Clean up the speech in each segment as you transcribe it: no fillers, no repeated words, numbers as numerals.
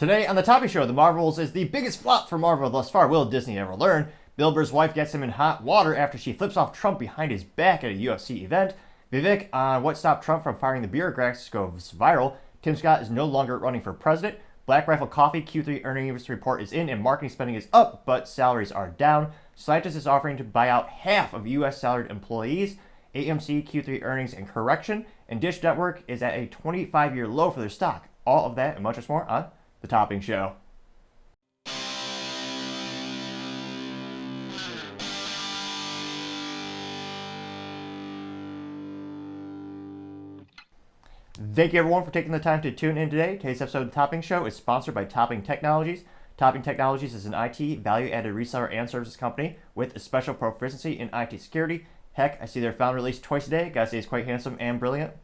Today on the Topping Show, The Marvels is the biggest flop for Marvel thus far. Will Disney ever learn? Bill Burr's wife gets him in hot water after she flips off Trump behind his back at a UFC event. Vivek on what stopped Trump from firing the bureaucrats goes viral. Tim Scott is no longer running for president. Black Rifle Coffee Q3 earnings report is in and marketing spending is up, but salaries are down. Scientist is offering to buy out half of U.S. salaried employees. AMC Q3 earnings and correction. And Dish Network is at a 25-year low for their stock. All of that and much more on The Topping Show. Thank you everyone for taking the time to tune in today. Today's episode of The Topping Show is sponsored by Topping Technologies. Topping Technologies is an IT value-added reseller and services company with a special proficiency in IT security. Heck, I see their founder released twice a day. Gotta say he's quite handsome and brilliant.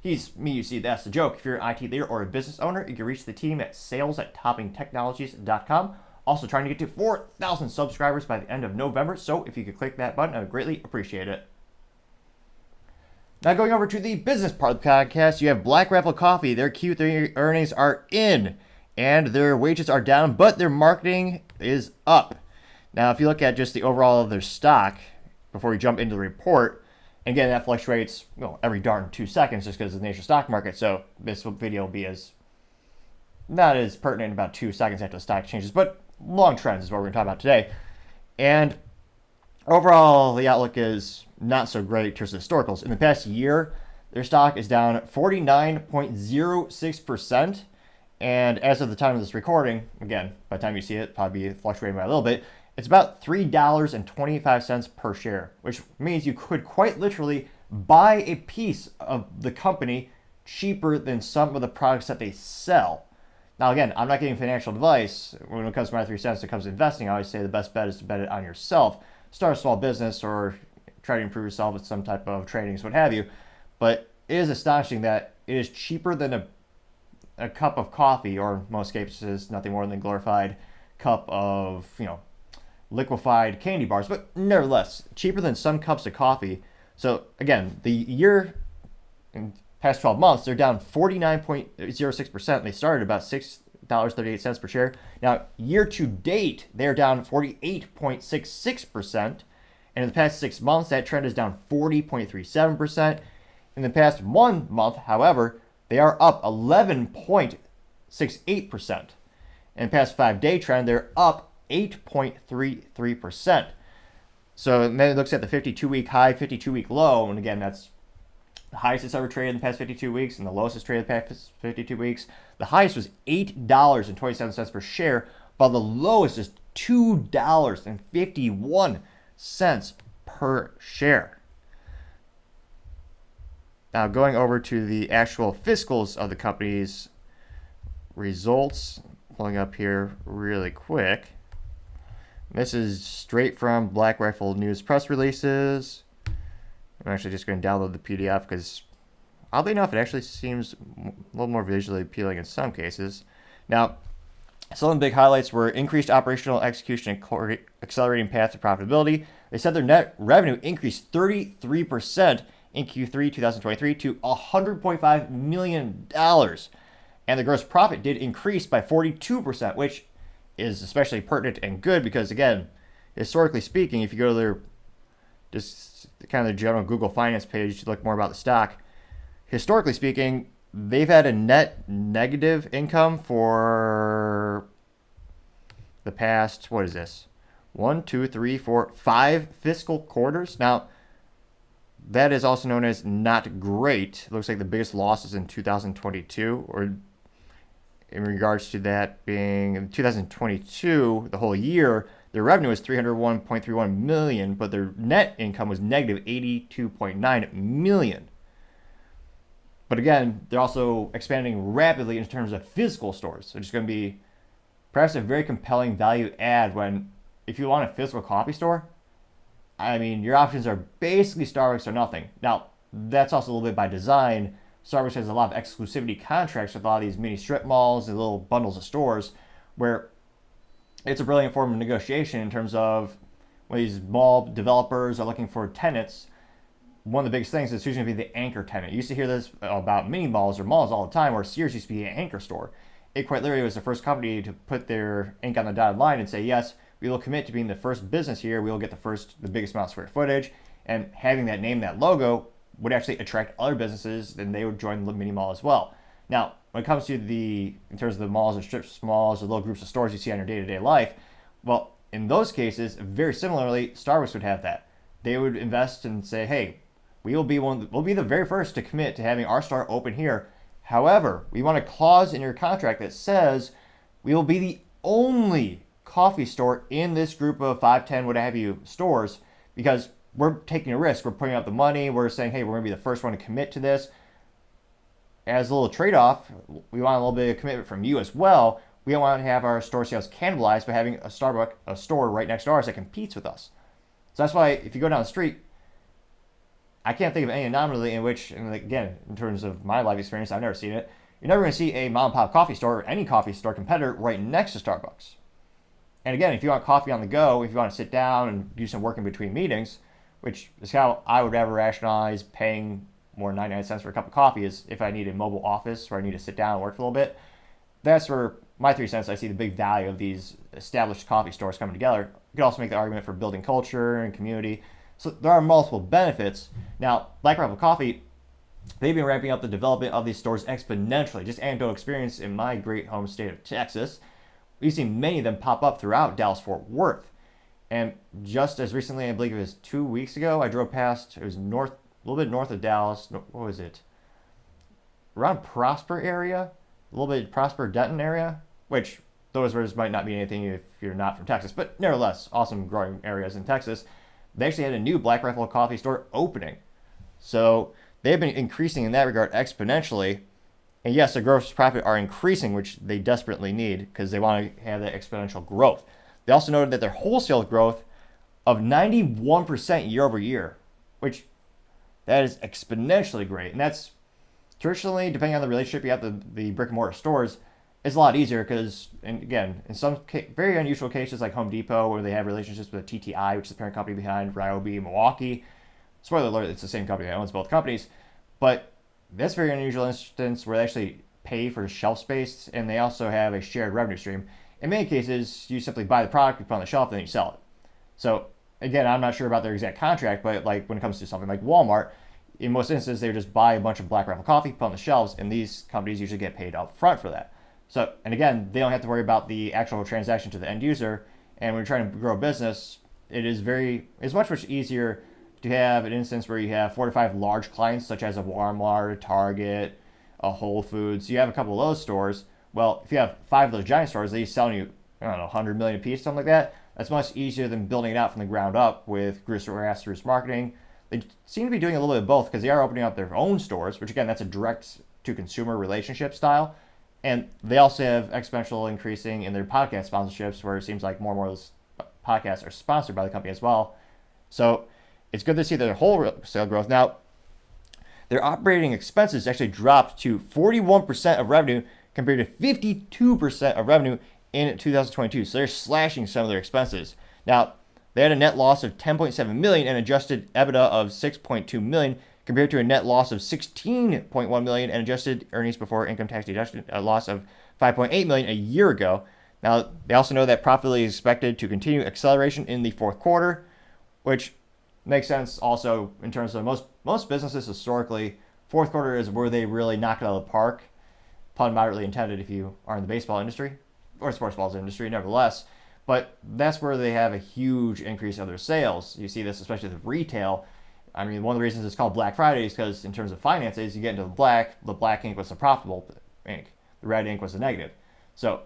He's me, you see, that's the joke. If you're an IT leader or a business owner, you can reach the team at sales@toppingtechnologies.com. Also trying to get to 4,000 subscribers by the end of November, so if you could click that button, I would greatly appreciate it. Now going over to the business part of the podcast, you have Black Rifle Coffee. Their Q3 earnings are in, and their wages are down, but their marketing is up. Now, if you look at just the overall of their stock, before we jump into the report, and again, that fluctuates every darn 2 seconds just because of the nature of the stock market, so this video will be not as pertinent in about 2 seconds after the stock changes, but long trends is what we're going to talk about today. And overall, the outlook is not so great in terms of historicals. In the past year, their stock is down 49.06%. And as of the time of this recording, again, by the time you see it, probably fluctuating by a little bit, it's about $3.25 per share, which means you could quite literally buy a piece of the company cheaper than some of the products that they sell. Now, again, I'm not giving financial advice. When it comes to my 3 cents, it comes to investing, I always say the best bet is to bet it on yourself. Start a small business or try to improve yourself with some type of trainings, what have you. But it is astonishing that it is cheaper than a cup of coffee, or in most cases, nothing more than a glorified cup of, liquefied candy bars, but nevertheless, cheaper than some cups of coffee. So again, the year in past 12 months, they're down 49.06%. They started about $6.38 per share. Now, year to date, they're down 48.66%. And in the past 6 months, that trend is down 40.37%. In the past 1 month, however, they are up 11.68%. In the past 5-day trend, they're up 8.33%. So then it looks at the 52-week high, 52-week low, and again, that's the highest it's ever traded in the past 52 weeks, and the lowest it's traded in the past 52 weeks. The highest was $8.27 per share, while the lowest is $2.51 per share. Now going over to the actual fiscals of the company's results, pulling up here really quick. This is straight from Black Rifle News press releases. I'm actually just going to download the PDF because, oddly enough, it actually seems a little more visually appealing in some cases. Now, some of the big highlights were increased operational execution and accelerating path to profitability. They said their net revenue increased 33% in Q3 2023 to $100.5 million. And the gross profit did increase by 42%, which is especially pertinent and good because, again, historically speaking, if you go to their just kind of the general Google Finance page to look more about the stock, historically speaking, they've had a net negative income for the past, 5 fiscal quarters. Now, that is also known as not great. It looks like the biggest loss is in 2022, or in regards to that being in 2022, the whole year, their revenue was $301.31 million, but their net income was negative $82.9 million. But again, they're also expanding rapidly in terms of physical stores, which is going to be perhaps a very compelling value add when, if you want a physical coffee store, I mean, your options are basically Starbucks or nothing. Now, that's also a little bit by design. Starbucks has a lot of exclusivity contracts with a lot of these mini strip malls and little bundles of stores where it's a brilliant form of negotiation in terms of when these mall developers are looking for tenants. One of the biggest things is who's going to be the anchor tenant. You used to hear this about mini malls or malls all the time where Sears used to be an anchor store. it quite literally was the first company to put their ink on the dotted line and say, yes, we will commit to being the first business here. We will get the biggest amount of square footage. And having that name, that logo, would actually attract other businesses, then they would join the mini mall as well. Now, when it comes to in terms of the malls or strip malls or little groups of stores you see on your day-to-day life, well, in those cases, very similarly, Starbucks would have that. They would invest and say, hey, we'll be the very first to commit to having our store open here. However, we want a clause in your contract that says we will be the only coffee store in this group of 5, 10, what have you stores, because we're taking a risk. We're putting up the money. We're saying, hey, we're going to be the first one to commit to this. As a little trade-off, we want a little bit of commitment from you as well. We don't want to have our store sales cannibalized by having a store right next to ours that competes with us. So that's why if you go down the street, I can't think of any anomaly in which, and again, in terms of my life experience, I've never seen it. You're never going to see a mom and pop coffee store or any coffee store competitor right next to Starbucks. And again, if you want coffee on the go, if you want to sit down and do some work in between meetings, which is how I would ever rationalize paying more than 99 cents for a cup of coffee, is if I need a mobile office where I need to sit down and work for a little bit. That's where my 3 cents, I see the big value of these established coffee stores coming together. You could also make the argument for building culture and community. So there are multiple benefits. Now, Black Rifle Coffee, they've been ramping up the development of these stores exponentially. Just anecdotal experience in my great home state of Texas, we've seen many of them pop up throughout Dallas-Fort Worth. And just as recently, I believe it was 2 weeks ago, I drove past, it was a little bit north of Dallas, what was it? Around Prosper area, a little bit Prosper Denton area, which those words might not mean anything if you're not from Texas, but nevertheless, awesome growing areas in Texas. They actually had a new Black Rifle Coffee store opening. So they've been increasing in that regard exponentially. And yes, their gross profit are increasing, which they desperately need because they want to have that exponential growth. They also noted that their wholesale growth of 91% year over year, which that is exponentially great. And that's traditionally, depending on the relationship you have to the brick and mortar stores, it's a lot easier because, and again, in some very unusual cases like Home Depot, where they have relationships with TTI, which is the parent company behind Ryobi, Milwaukee. Spoiler alert, it's the same company that owns both companies. But that's a very unusual instance where they actually pay for shelf space, and they also have a shared revenue stream. In many cases, you simply buy the product, you put it on the shelf, and then you sell it. So again, I'm not sure about their exact contract, but like when it comes to something like Walmart, in most instances, they would just buy a bunch of Black Rifle coffee, put on the shelves, and these companies usually get paid up front for that. So, and again, they don't have to worry about the actual transaction to the end user. And when you're trying to grow a business, it's much easier to have an instance where you have 4 to 5 large clients, such as a Walmart, a Target, a Whole Foods. You have a couple of those stores. Well, if you have 5 of those giant stores, they're selling you, I don't know, 100 million a piece, something like that. That's much easier than building it out from the ground up with grassroots marketing. They seem to be doing a little bit of both because they are opening up their own stores, which again, that's a direct to consumer relationship style. And they also have exponential increasing in their podcast sponsorships, where it seems like more and more of those podcasts are sponsored by the company as well. So it's good to see their wholesale growth. Now, their operating expenses actually dropped to 41% of revenue compared to 52% of revenue in 2022. So they're slashing some of their expenses. Now, they had a net loss of $10.7 million and adjusted EBITDA of $6.2 million, compared to a net loss of $16.1 million and adjusted earnings before income tax deduction, a loss of $5.8 million a year ago. Now, they also know that profitability is expected to continue acceleration in the fourth quarter, which makes sense also in terms of most businesses historically. Fourth quarter is where they really knock it out of the park. Pun moderately intended if you are in the baseball industry or sports balls industry, nevertheless. But that's where they have a huge increase of their sales. You see this especially with retail. I mean, one of the reasons it's called Black Friday is because in terms of finances, you get into the black ink was the profitable ink. The red ink was the negative. So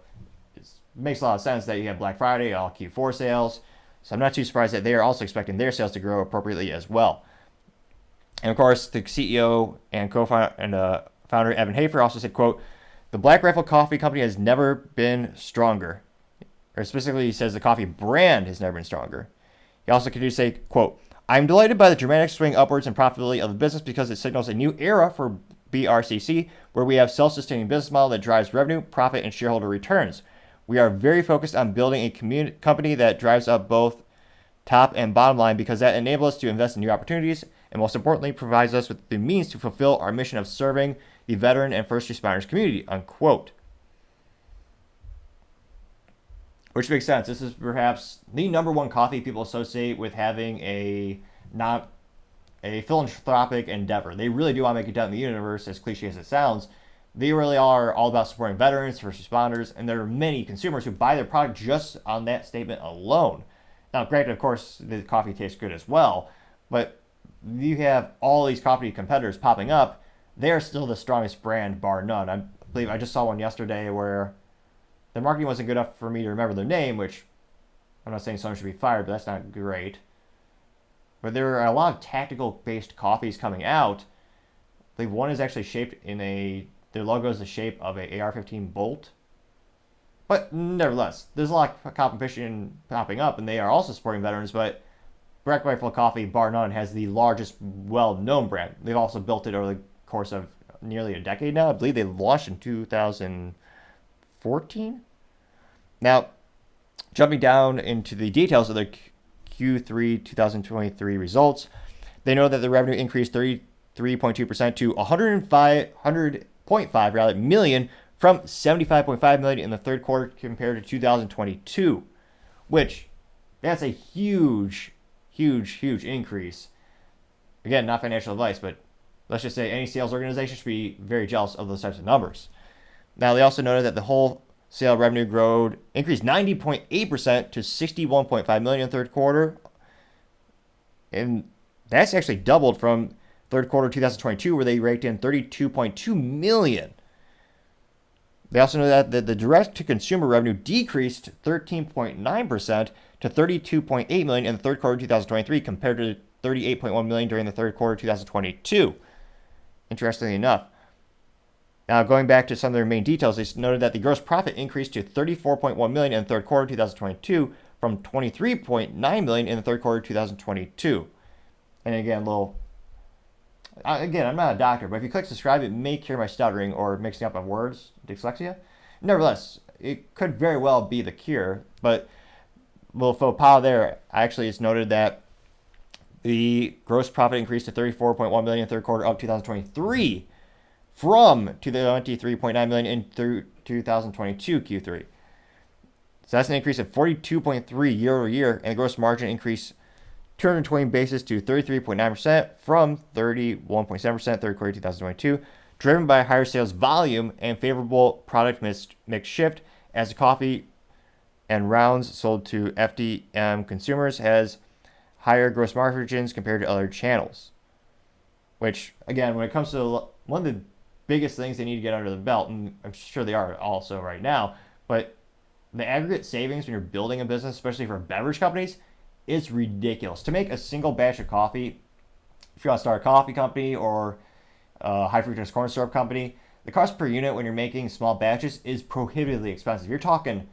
it makes a lot of sense that you have Black Friday, all Q4 sales. So I'm not too surprised that they are also expecting their sales to grow appropriately as well. And of course, the CEO and co-founder and founder Evan Hafer also said, quote, "The Black Rifle Coffee Company has never been stronger." Or specifically, he says the coffee brand has never been stronger. He also continued to say, quote, "I'm delighted by the dramatic swing upwards in profitability of the business because it signals a new era for BRCC, where we have self-sustaining business model that drives revenue, profit, and shareholder returns. We are very focused on building a company that drives up both top and bottom line because that enables us to invest in new opportunities and most importantly provides us with the means to fulfill our mission of serving the veteran and first responders community," unquote. which makes sense. This is perhaps the number one coffee people associate with having a not a philanthropic endeavor. They really do want to make a dent in the universe, as cliche as it sounds. They really are all about supporting veterans, first responders, and there are many consumers who buy their product just on that statement alone. Now, granted, of course, the coffee tastes good as well, but you have all these coffee competitors popping up. They're still the strongest brand, bar none. I believe I just saw one yesterday where the marketing wasn't good enough for me to remember their name, which I'm not saying someone should be fired, but that's not great. But there are a lot of tactical based coffees coming out. I believe one is actually shaped in their logo is the shape of a AR-15 bolt. But nevertheless, there's a lot of competition popping up, and they are also supporting veterans. But Black Rifle Coffee, bar none, has the largest, well-known brand. They've also built it over the course of nearly a decade now. I believe they launched in 2014. Now, jumping down into the details of their Q3 2023 results, they know that the revenue increased 33.2% to 100.5 million from 75.5 million in the third quarter compared to 2022, which that's a huge increase. Again, not financial advice, but let's just say any sales organization should be very jealous of those types of numbers. Now, they also noted that the wholesale revenue increased 90.8% to 61.5 million in the third quarter, and that's actually doubled from third quarter 2022, where they raked in 32.2 million. They also know that the direct-to-consumer revenue decreased 13.9% to 32.8 million in the third quarter of 2023 compared to 38.1 million during the third quarter of 2022. Interestingly enough. Now, going back to some of their main details, they noted that the gross profit increased to 34.1 million in the third quarter of 2022 from 23.9 million in the third quarter of 2022. And again, I'm not a doctor, but if you click subscribe, it may cure my stuttering or mixing up of words, dyslexia. Nevertheless, it could very well be the cure, but little faux pas there. Actually, it's noted that the gross profit increased to 34.1 million in the third quarter of 2023 from 23.9 million in 2022 Q3. So that's an increase of 42.3 year over year, and the gross margin increased 220 basis to 33.9% from 31.7% third quarter 2022, driven by higher sales volume and favorable product mix shift as the coffee and rounds sold to FDM consumers has higher gross margins compared to other channels. Which, again, when it comes to one of the biggest things they need to get under the belt, and I'm sure they are also right now, but the aggregate savings when you're building a business, especially for beverage companies, is ridiculous. To make a single batch of coffee, if you want to start a coffee company or a high fructose corn syrup company, the cost per unit when you're making small batches is prohibitively expensive. You're talking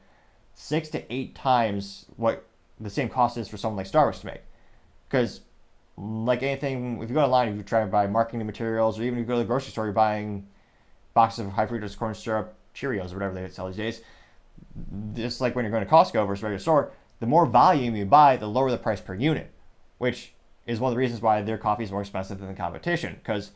6 to 8 times what the same cost is for someone like Starbucks to make. Because, like anything, if you go online, if you try to buy marketing materials, or even if you go to the grocery store, you're buying boxes of high fructose corn syrup Cheerios or whatever they sell these days. Just like when you're going to Costco versus a regular store, the more volume you buy, the lower the price per unit, which is one of the reasons why their coffee is more expensive than the competition. Because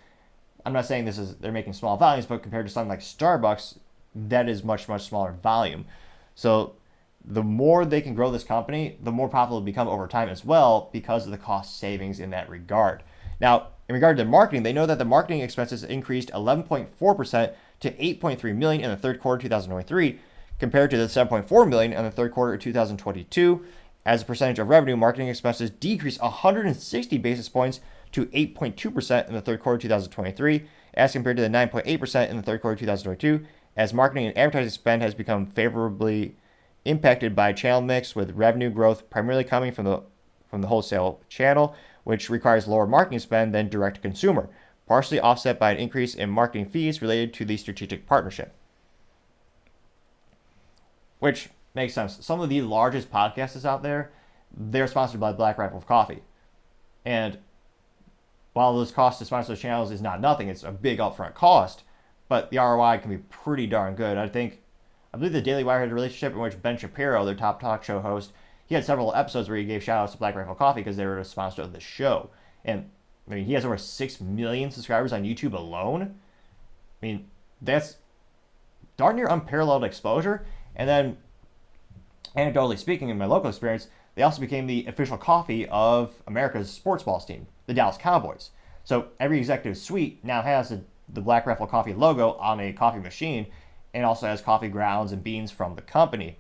I'm not saying they're making small volumes, but compared to something like Starbucks, that is much smaller volume. So the more they can grow this company, the more profitable it will become over time as well because of the cost savings in that regard. Now, in regard to marketing, they know that the marketing expenses increased 11.4% to 8.3 million in the third quarter of 2023 compared to the 7.4 million in the third quarter of 2022. As a percentage of revenue, marketing expenses decreased 160 basis points to 8.2% in the third quarter of 2023 as compared to the 9.8% in the third quarter of 2022, as marketing and advertising spend has become favorably impacted by channel mix, with revenue growth primarily coming from the wholesale channel, which requires lower marketing spend than direct to consumer, partially offset by an increase in marketing fees related to the strategic partnership. Which makes sense. Some of the largest podcasts out there, they're sponsored by Black Rifle Coffee. And while those costs to sponsor those channels is not nothing, it's a big upfront cost, but the ROI can be pretty darn good. I believe the Daily Wire had a relationship in which Ben Shapiro, their top talk show host, he had several episodes where he gave shout outs to Black Rifle Coffee because they were a sponsor of the show. And I mean, he has over 6 million subscribers on YouTube alone. I mean, that's darn near unparalleled exposure. And then Anecdotally speaking, in my local experience, they also became the official coffee of America's sports balls team, the Dallas Cowboys. So every executive suite now has the Black Rifle Coffee logo on a coffee machine, and also has coffee grounds and beans from the company.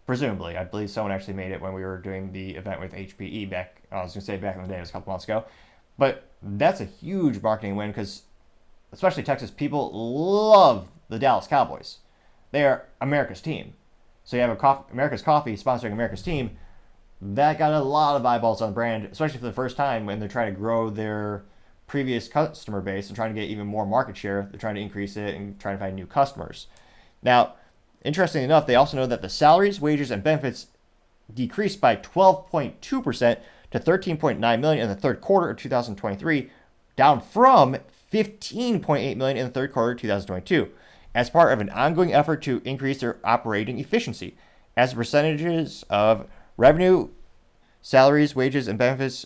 Presumably, I believe someone actually made it when we were doing the event with HPE back. I was going to say back in the day, it was a couple months ago, but that's a huge marketing win because, especially Texas, people love the Dallas Cowboys. They are America's team. So you have America's Coffee sponsoring America's team. That got a lot of eyeballs on the brand, especially for the first time when they're trying to grow their previous customer base and trying to get even more market share. They're trying to increase it and trying to find new customers. Now, interestingly enough, they also know that the salaries, wages, and benefits decreased by 12.2% to $13.9 million in the third quarter of 2023, down from $15.8 million in the third quarter of 2022, as part of an ongoing effort to increase their operating efficiency. As percentages of revenue, salaries, wages, and benefits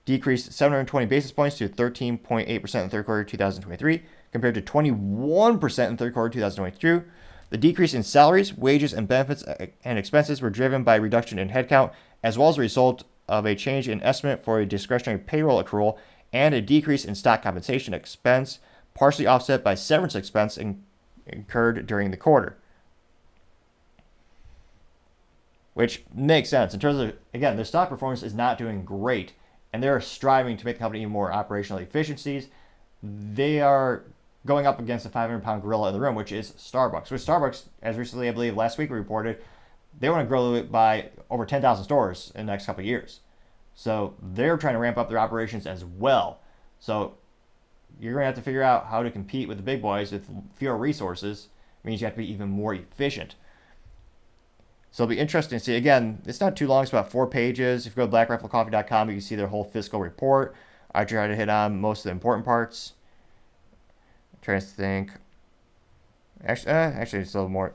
decreased 720 basis points to 13.8% in the third quarter of 2023, compared to 21% in the third quarter of 2022. The decrease in salaries, wages, and benefits and expenses were driven by a reduction in headcount, as well as a result of a change in estimate for a discretionary payroll accrual and a decrease in stock compensation expense, partially offset by severance expense incurred during the quarter. Which makes sense. In terms of, again, their stock performance is not doing great, and they're striving to make the company even more operational efficiencies. They are going up against a 500-pound gorilla in the room, which is Starbucks. With Starbucks, as recently, I believe, last week we reported, they want to grow it by over 10,000 stores in the next couple of years. So they're trying to ramp up their operations as well. So you're going to have to figure out how to compete with the big boys with fewer resources. It means you have to be even more efficient. So it'll be interesting to see. Again, it's not too long. It's about 4 pages. If you go to blackriflecoffee.com, you can see their whole fiscal report. I try to hit on most of the important parts. I'm trying to think. Actually, it's a little more.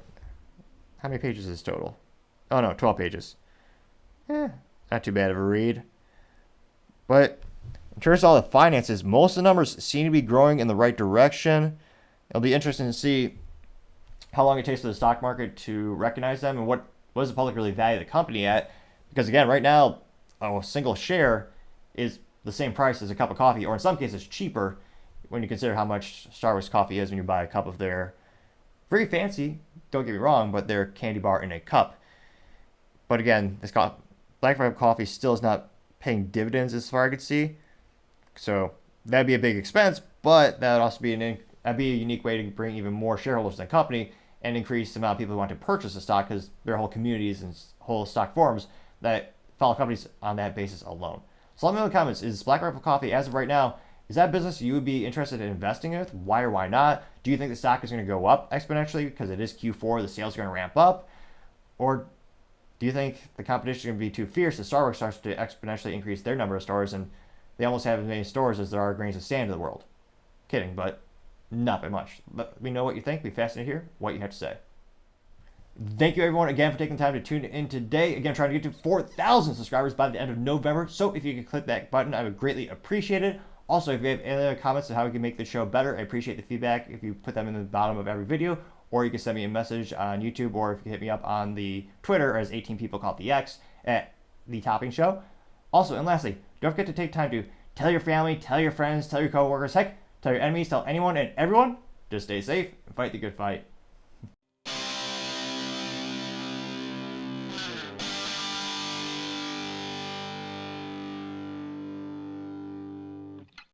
How many pages is total? Oh, no, 12 pages. Not too bad of a read. But in terms of all the finances, most of the numbers seem to be growing in the right direction. It'll be interesting to see how long it takes for the stock market to recognize them and what does the public really value the company at. Because again, right now, a single share is the same price as a cup of coffee, or in some cases cheaper when you consider how much Starbucks coffee is when you buy a cup of their very fancy, don't get me wrong, but their candy bar in a cup. But again, Black Rifle Coffee still is not paying dividends as far as I could see. So that'd be a big expense, but that would also be that'd be a unique way to bring even more shareholders to the company and increase the amount of people who want to purchase the stock, because there are whole communities and whole stock forums that follow companies on that basis alone. So let me know in the comments, is Black Rifle Coffee, as of right now, is that a business you would be interested in investing in? Why or why not? Do you think the stock is going to go up exponentially because it is Q4, the sales are going to ramp up? Or do you think the competition is going to be too fierce that Starbucks starts to exponentially increase their number of stores and they almost have as many stores as there are grains of sand in the world? Kidding, but not by much. Let me know what you think. Be fascinated to hear what you have to say. Thank you everyone again for taking the time to tune in today. Again, trying to get to 4,000 subscribers by the end of November. So if you could click that button, I would greatly appreciate it. Also, if you have any other comments on how we can make the show better, I appreciate the feedback if you put them in the bottom of every video, or you can send me a message on YouTube, or if you hit me up on the Twitter, as 18 people call it the X, at The Topping Show. Also, and lastly, don't forget to take time to tell your family, tell your friends, tell your coworkers, heck, tell your enemies, tell anyone and everyone. Just stay safe and fight the good fight.